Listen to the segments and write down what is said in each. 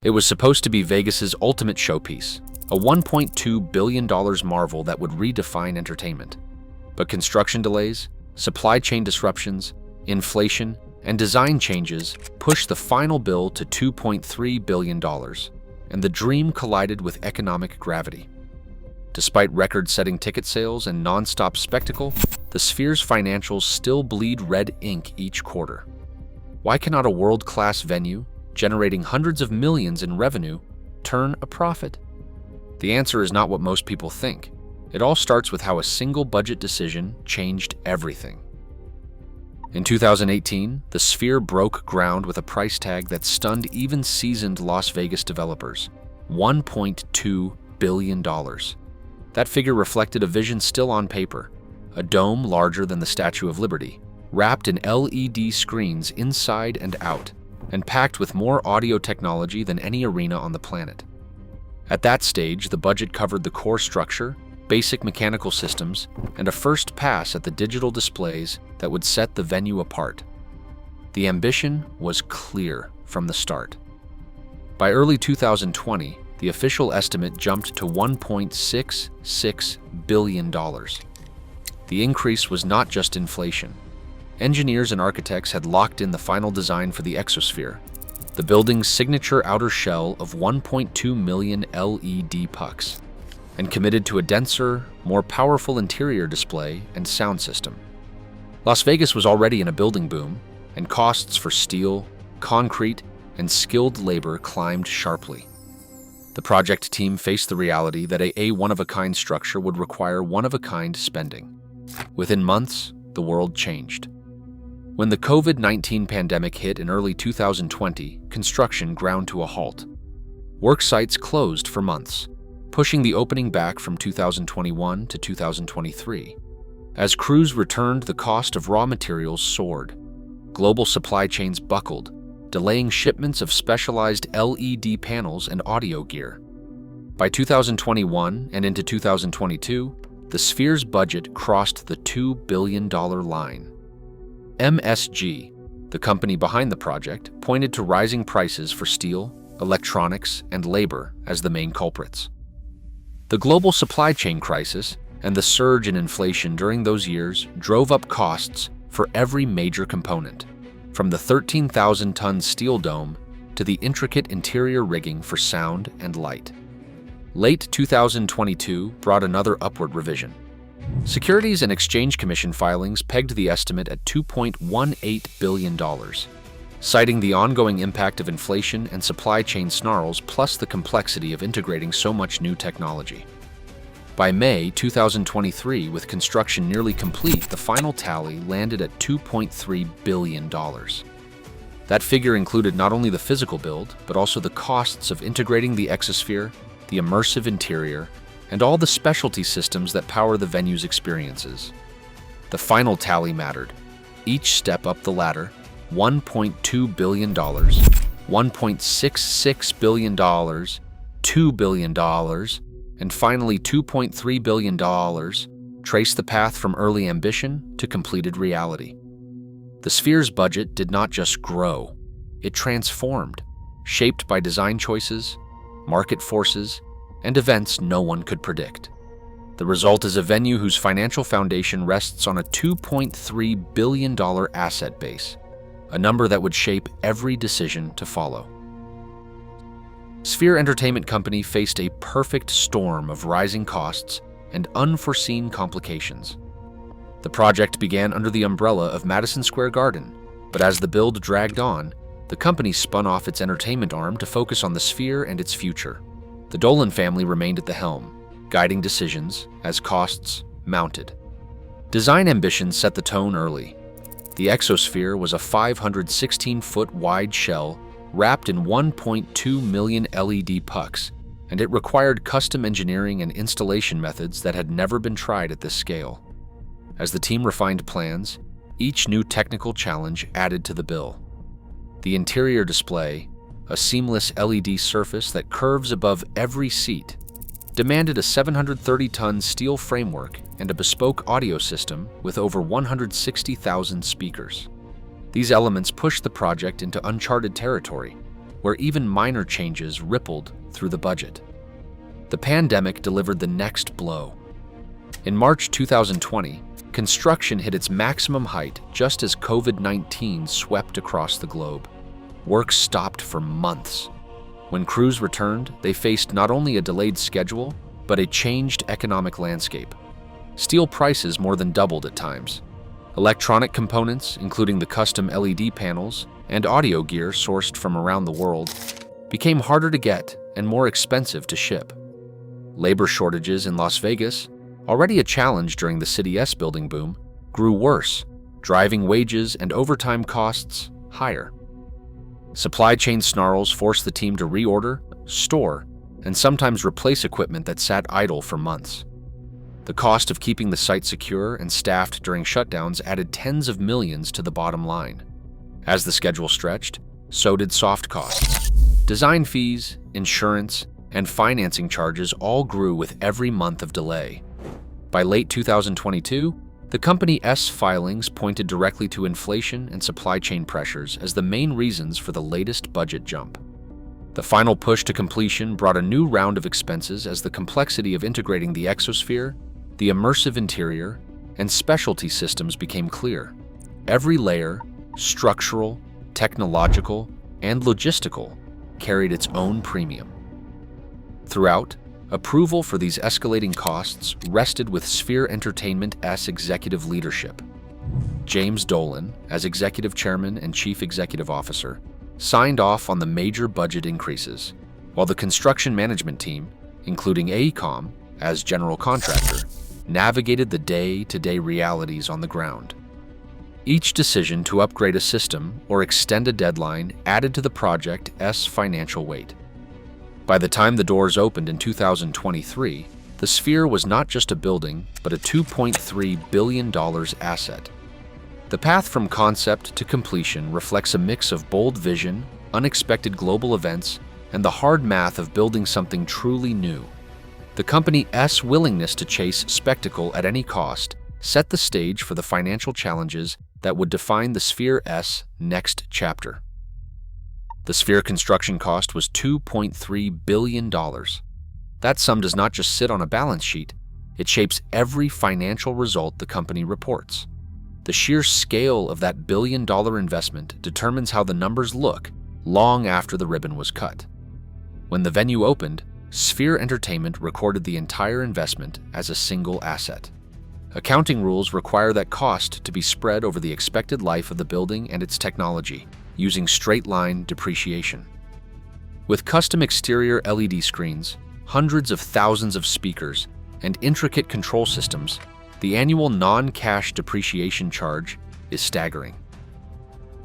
It was supposed to be Vegas's ultimate showpiece, a $1.2 billion marvel that would redefine entertainment. But construction delays, supply chain disruptions, inflation, and design changes pushed the final bill to $2.3 billion, and the dream collided with economic gravity. Despite record-setting ticket sales and non-stop spectacle, the Sphere's financials still bleed red ink each quarter. Why cannot a world-class venue, generating hundreds of millions in revenue, turn a profit? The answer is not what most people think. It all starts with how a single budget decision changed everything. In 2018, the Sphere broke ground with a price tag that stunned even seasoned Las Vegas developers: $1.2 billion. That figure reflected a vision still on paper, a dome larger than the Statue of Liberty, wrapped in LED screens inside and out, and packed with more audio technology than any arena on the planet. At that stage, the budget covered the core structure, basic mechanical systems, and a first pass at the digital displays that would set the venue apart. The ambition was clear from the start. By early 2020, the official estimate jumped to $1.66 billion. The increase was not just inflation. Engineers and architects had locked in the final design for the exosphere, the building's signature outer shell of 1.2 million LED pucks, and committed to a denser, more powerful interior display and sound system. Las Vegas was already in a building boom, and costs for steel, concrete, and skilled labor climbed sharply. The project team faced the reality that a one-of-a-kind structure would require one-of-a-kind spending. Within months, the world changed. When the COVID-19 pandemic hit in early 2020, construction ground to a halt. Work sites closed for months, pushing the opening back from 2021 to 2023. As crews returned, the cost of raw materials soared. Global supply chains buckled, delaying shipments of specialized LED panels and audio gear. By 2021 and into 2022, the Sphere's budget crossed the $2 billion line. MSG, the company behind the project, pointed to rising prices for steel, electronics, and labor as the main culprits. The global supply chain crisis and the surge in inflation during those years drove up costs for every major component, from the 13,000-ton steel dome to the intricate interior rigging for sound and light. Late 2022 brought another upward revision. Securities and Exchange Commission filings pegged the estimate at $2.18 billion, citing the ongoing impact of inflation and supply chain snarls plus the complexity of integrating so much new technology. By May 2023, with construction nearly complete, the final tally landed at $2.3 billion. That figure included not only the physical build, but also the costs of integrating the exosphere, the immersive interior, and all the specialty systems that power the venue's experiences. The final tally mattered. Each step up the ladder, $1.2 billion, $1.66 billion, $2 billion, and finally $2.3 billion, traced the path from early ambition to completed reality. The Sphere's budget did not just grow, it transformed, shaped by design choices, market forces, and events no one could predict. The result is a venue whose financial foundation rests on a $2.3 billion asset base, a number that would shape every decision to follow. Sphere Entertainment Company faced a perfect storm of rising costs and unforeseen complications. The project began under the umbrella of Madison Square Garden, but as the build dragged on, the company spun off its entertainment arm to focus on the Sphere and its future. The Dolan family remained at the helm, guiding decisions as costs mounted. Design ambitions set the tone early. The exosphere was a 516-foot wide shell wrapped in 1.2 million LED pucks, and it required custom engineering and installation methods that had never been tried at this scale. As the team refined plans, each new technical challenge added to the bill. The interior display, a seamless LED surface that curves above every seat, demanded a 730-ton steel framework and a bespoke audio system with over 160,000 speakers. These elements pushed the project into uncharted territory, where even minor changes rippled through the budget. The pandemic delivered the next blow. In March 2020, construction hit its maximum height just as COVID-19 swept across the globe. Work stopped for months. When crews returned, they faced not only a delayed schedule, but a changed economic landscape. Steel prices more than doubled at times. Electronic components, including the custom LED panels and audio gear sourced from around the world, became harder to get and more expensive to ship. Labor shortages in Las Vegas, already a challenge during the City S building boom, grew worse, driving wages and overtime costs higher. Supply chain snarls forced the team to reorder, store, and sometimes replace equipment that sat idle for months. The cost of keeping the site secure and staffed during shutdowns added tens of millions to the bottom line. As the schedule stretched, so did soft costs. Design fees, insurance, and financing charges all grew with every month of delay. By late 2022, the Company S filings pointed directly to inflation and supply chain pressures as the main reasons for the latest budget jump. The final push to completion brought a new round of expenses as the complexity of integrating the exosphere, the immersive interior, and specialty systems became clear. Every layer, structural, technological, and logistical, carried its own premium. Throughout, approval for these escalating costs rested with Sphere Entertainment's executive leadership. James Dolan, as executive chairman and chief executive officer, signed off on the major budget increases, while the construction management team, including AECOM as general contractor, navigated the day-to-day realities on the ground. Each decision to upgrade a system or extend a deadline added to the project's financial weight. By the time the doors opened in 2023, the Sphere was not just a building, but a $2.3 billion asset. The path from concept to completion reflects a mix of bold vision, unexpected global events, and the hard math of building something truly new. The company's willingness to chase spectacle at any cost set the stage for the financial challenges that would define the Sphere's next chapter. The Sphere construction cost was $2.3 billion. That sum does not just sit on a balance sheet, it shapes every financial result the company reports. The sheer scale of that billion-dollar investment determines how the numbers look long after the ribbon was cut. When the venue opened, Sphere Entertainment recorded the entire investment as a single asset. Accounting rules require that cost to be spread over the expected life of the building and its technology, using straight-line depreciation. With custom exterior LED screens, hundreds of thousands of speakers, and intricate control systems, the annual non-cash depreciation charge is staggering.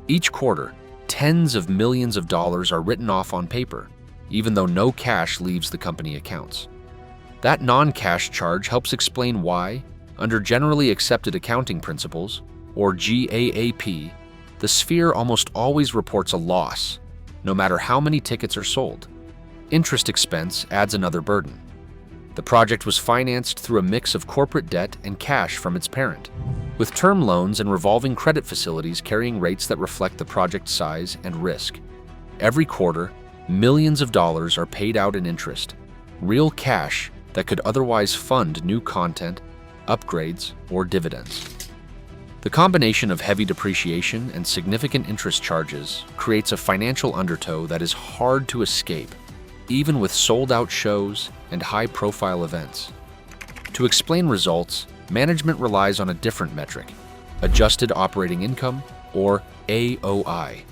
Each quarter, tens of millions of dollars are written off on paper, even though no cash leaves the company accounts. That non-cash charge helps explain why, under generally accepted accounting principles, or GAAP, the Sphere almost always reports a loss, no matter how many tickets are sold. Interest expense adds another burden. The project was financed through a mix of corporate debt and cash from its parent, with term loans and revolving credit facilities carrying rates that reflect the project's size and risk. Every quarter, millions of dollars are paid out in interest, real cash that could otherwise fund new content, upgrades, or dividends. The combination of heavy depreciation and significant interest charges creates a financial undertow that is hard to escape, even with sold-out shows and high-profile events. To explain results, management relies on a different metric, adjusted operating income, or AOI.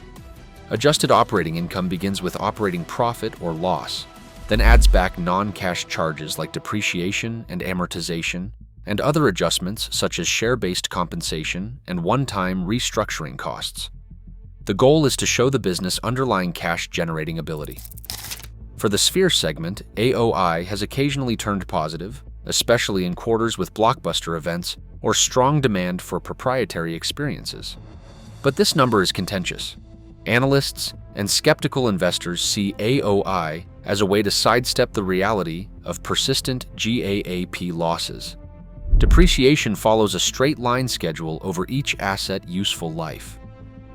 Adjusted operating income begins with operating profit or loss, then adds back non-cash charges like depreciation and amortization, and other adjustments such as share-based compensation and one-time restructuring costs. The goal is to show the business underlying cash-generating ability. For the Sphere segment, AOI has occasionally turned positive, especially in quarters with blockbuster events or strong demand for proprietary experiences. But this number is contentious. Analysts and skeptical investors see AOI as a way to sidestep the reality of persistent GAAP losses. Depreciation follows a straight-line schedule over each asset's useful life.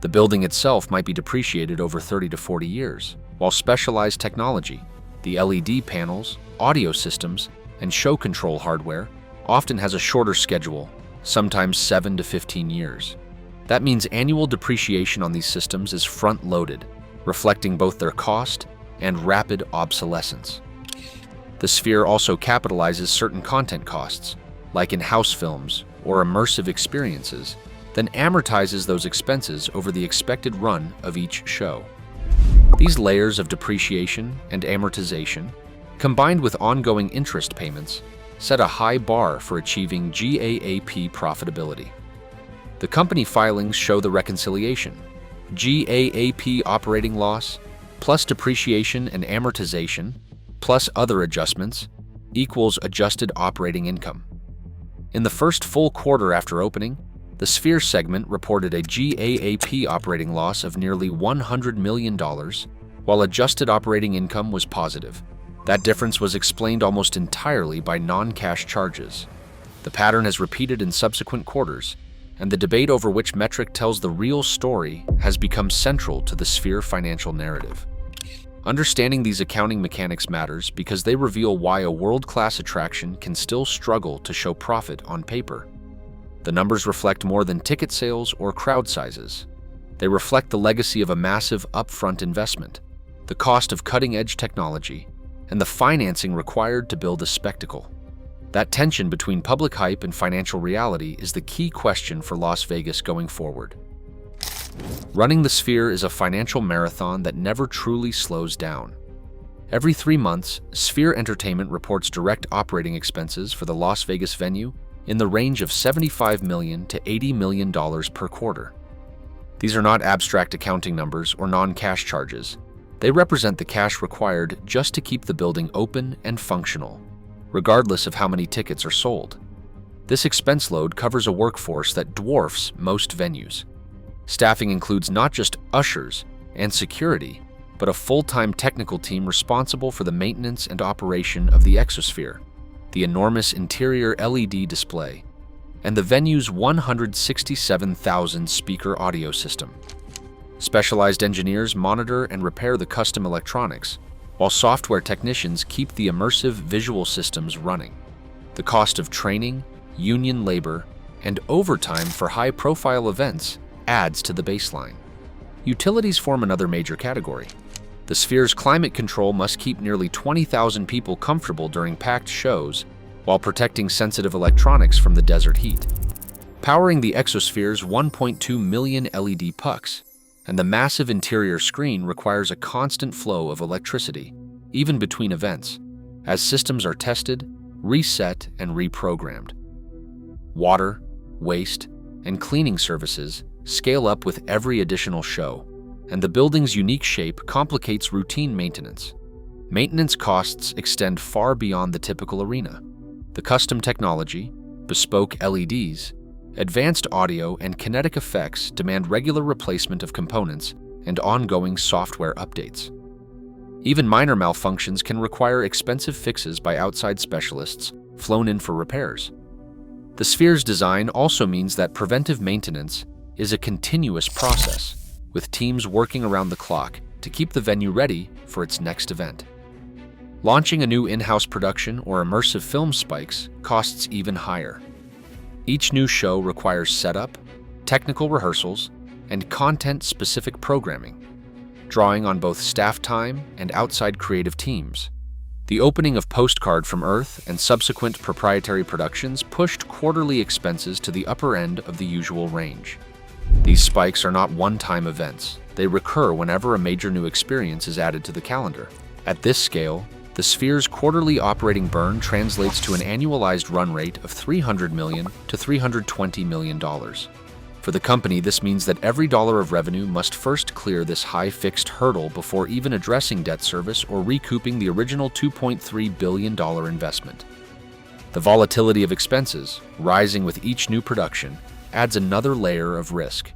The building itself might be depreciated over 30 to 40 years, while specialized technology, the LED panels, audio systems, and show control hardware, often has a shorter schedule, sometimes 7 to 15 years. That means annual depreciation on these systems is front-loaded, reflecting both their cost and rapid obsolescence. The Sphere also capitalizes certain content costs, like in-house films or immersive experiences, then amortizes those expenses over the expected run of each show. These layers of depreciation and amortization, combined with ongoing interest payments, set a high bar for achieving GAAP profitability. The company filings show the reconciliation: GAAP operating loss plus depreciation and amortization plus other adjustments equals adjusted operating income. In the first full quarter after opening, the Sphere segment reported a GAAP operating loss of nearly $100 million, while adjusted operating income was positive. That difference was explained almost entirely by non-cash charges. The pattern has repeated in subsequent quarters, and the debate over which metric tells the real story has become central to the Sphere financial narrative. Understanding these accounting mechanics matters because they reveal why a world-class attraction can still struggle to show profit on paper. The numbers reflect more than ticket sales or crowd sizes. They reflect the legacy of a massive upfront investment, the cost of cutting-edge technology, and the financing required to build a spectacle. That tension between public hype and financial reality is the key question for Las Vegas going forward. Running the Sphere is a financial marathon that never truly slows down. Every 3 months, Sphere Entertainment reports direct operating expenses for the Las Vegas venue in the range of $75 million to $80 million per quarter. These are not abstract accounting numbers or non-cash charges. They represent the cash required just to keep the building open and functional, regardless of how many tickets are sold. This expense load covers a workforce that dwarfs most venues. Staffing includes not just ushers and security, but a full-time technical team responsible for the maintenance and operation of the Exosphere, the enormous interior LED display, and the venue's 167,000 speaker audio system. Specialized engineers monitor and repair the custom electronics, while software technicians keep the immersive visual systems running. The cost of training, union labor, and overtime for high-profile events adds to the baseline. Utilities form another major category. The Sphere's climate control must keep nearly 20,000 people comfortable during packed shows while protecting sensitive electronics from the desert heat. Powering the Exosphere's 1.2 million LED pucks and the massive interior screen requires a constant flow of electricity, even between events, as systems are tested, reset, and reprogrammed. Water, waste, and cleaning services scale up with every additional show, and the building's unique shape complicates routine maintenance. Maintenance costs extend far beyond the typical arena. The custom technology, bespoke LEDs, advanced audio, and kinetic effects demand regular replacement of components and ongoing software updates. Even minor malfunctions can require expensive fixes by outside specialists flown in for repairs. The Sphere's design also means that preventive maintenance is a continuous process, with teams working around the clock to keep the venue ready for its next event. Launching a new in-house production or immersive film spikes costs even higher. Each new show requires setup, technical rehearsals, and content-specific programming, drawing on both staff time and outside creative teams. The opening of Postcard from Earth and subsequent proprietary productions pushed quarterly expenses to the upper end of the usual range. These spikes are not one-time events. They recur whenever a major new experience is added to the calendar. At this scale, the Sphere's quarterly operating burn translates to an annualized run rate of $300 million to $320 million. For the company, this means that every dollar of revenue must first clear this high fixed hurdle before even addressing debt service or recouping the original $2.3 billion investment. The volatility of expenses, rising with each new production, adds another layer of risk.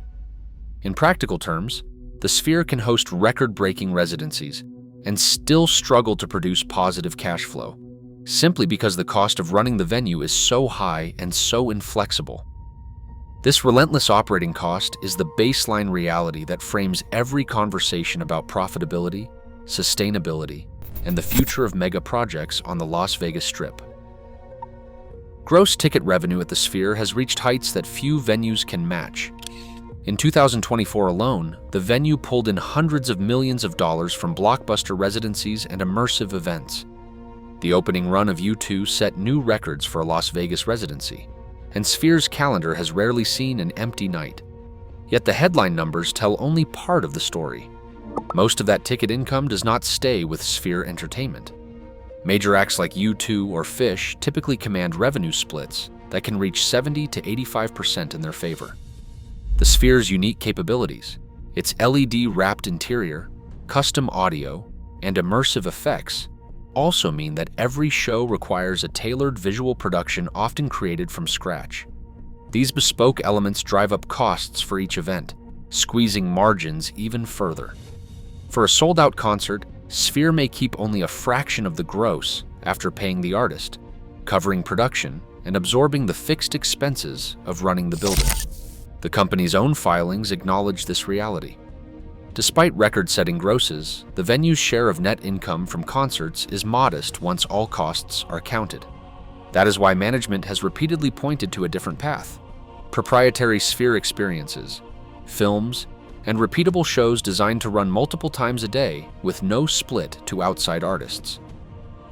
In practical terms, the Sphere can host record-breaking residencies and still struggle to produce positive cash flow, simply because the cost of running the venue is so high and so inflexible. This relentless operating cost is the baseline reality that frames every conversation about profitability, sustainability, and the future of mega projects on the Las Vegas Strip. Gross ticket revenue at the Sphere has reached heights that few venues can match. In 2024 alone, the venue pulled in hundreds of millions of dollars from blockbuster residencies and immersive events. The opening run of U2 set new records for a Las Vegas residency, and Sphere's calendar has rarely seen an empty night. Yet the headline numbers tell only part of the story. Most of that ticket income does not stay with Sphere Entertainment. Major acts like U2 or Phish typically command revenue splits that can reach 70 to 85% in their favor. The Sphere's unique capabilities, its LED-wrapped interior, custom audio, and immersive effects also mean that every show requires a tailored visual production often created from scratch. These bespoke elements drive up costs for each event, squeezing margins even further. For a sold-out concert, Sphere may keep only a fraction of the gross after paying the artist, covering production and absorbing the fixed expenses of running the building. The company's own filings acknowledge this reality. Despite record-setting grosses, the venue's share of net income from concerts is modest once all costs are counted. That is why management has repeatedly pointed to a different path: proprietary Sphere experiences, films, and repeatable shows designed to run multiple times a day with no split to outside artists.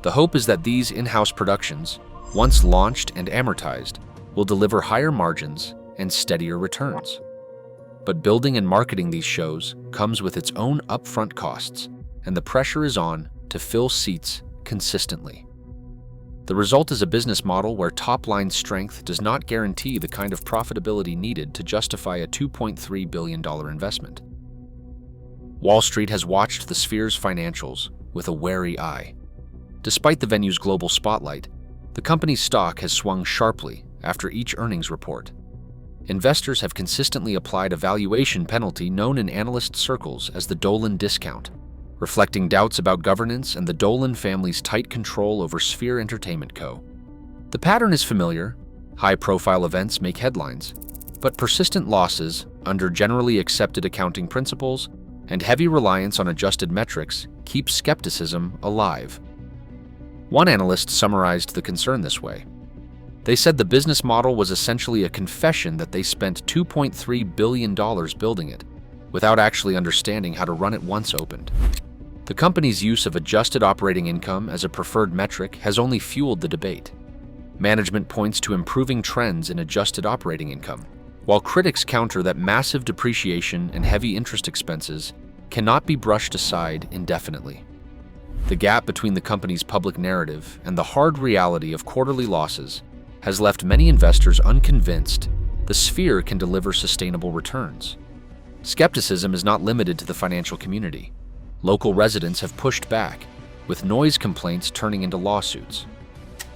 The hope is that these in-house productions, once launched and amortized, will deliver higher margins and steadier returns. But building and marketing these shows comes with its own upfront costs, and the pressure is on to fill seats consistently. The result is a business model where top-line strength does not guarantee the kind of profitability needed to justify a $2.3 billion investment. Wall Street has watched the Sphere's financials with a wary eye. Despite the venue's global spotlight, the company's stock has swung sharply after each earnings report. Investors have consistently applied a valuation penalty known in analyst circles as the Dolan discount, reflecting doubts about governance and the Dolan family's tight control over Sphere Entertainment Co. The pattern is familiar. High-profile events make headlines, but persistent losses under generally accepted accounting principles and heavy reliance on adjusted metrics keep skepticism alive. One analyst summarized the concern this way. They said the business model was essentially a confession that they spent $2.3 billion building it, without actually understanding how to run it once opened. The company's use of adjusted operating income as a preferred metric has only fueled the debate. Management points to improving trends in adjusted operating income, while critics counter that massive depreciation and heavy interest expenses cannot be brushed aside indefinitely. The gap between the company's public narrative and the hard reality of quarterly losses has left many investors unconvinced the Sphere can deliver sustainable returns. Skepticism is not limited to the financial community. Local residents have pushed back, with noise complaints turning into lawsuits.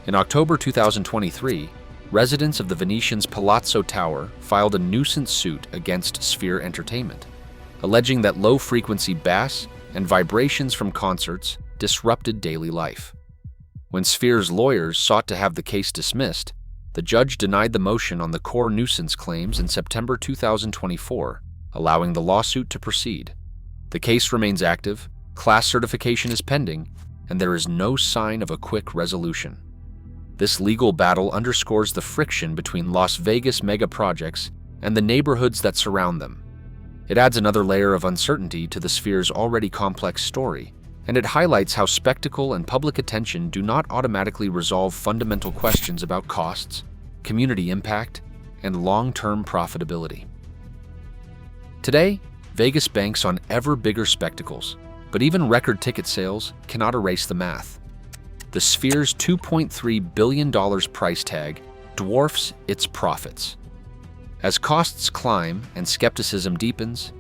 In October 2023, residents of the Venetian's Palazzo Tower filed a nuisance suit against Sphere Entertainment, alleging that low-frequency bass and vibrations from concerts disrupted daily life. When Sphere's lawyers sought to have the case dismissed, the judge denied the motion on the core nuisance claims in September 2024, allowing the lawsuit to proceed. The case remains active, class certification is pending, and there is no sign of a quick resolution. This legal battle underscores the friction between Las Vegas mega projects and the neighborhoods that surround them. It adds another layer of uncertainty to the Sphere's already complex story, and it highlights how spectacle and public attention do not automatically resolve fundamental questions about costs, community impact, and long-term profitability. Today, Vegas banks on ever bigger spectacles, but even record ticket sales cannot erase the math. The Sphere's $2.3 billion price tag dwarfs its profits. As costs climb and skepticism deepens,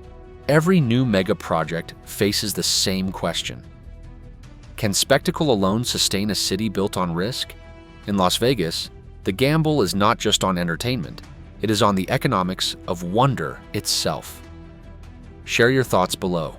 every new mega project faces the same question. Can spectacle alone sustain a city built on risk? In Las Vegas, the gamble is not just on entertainment, it is on the economics of wonder itself. Share your thoughts below.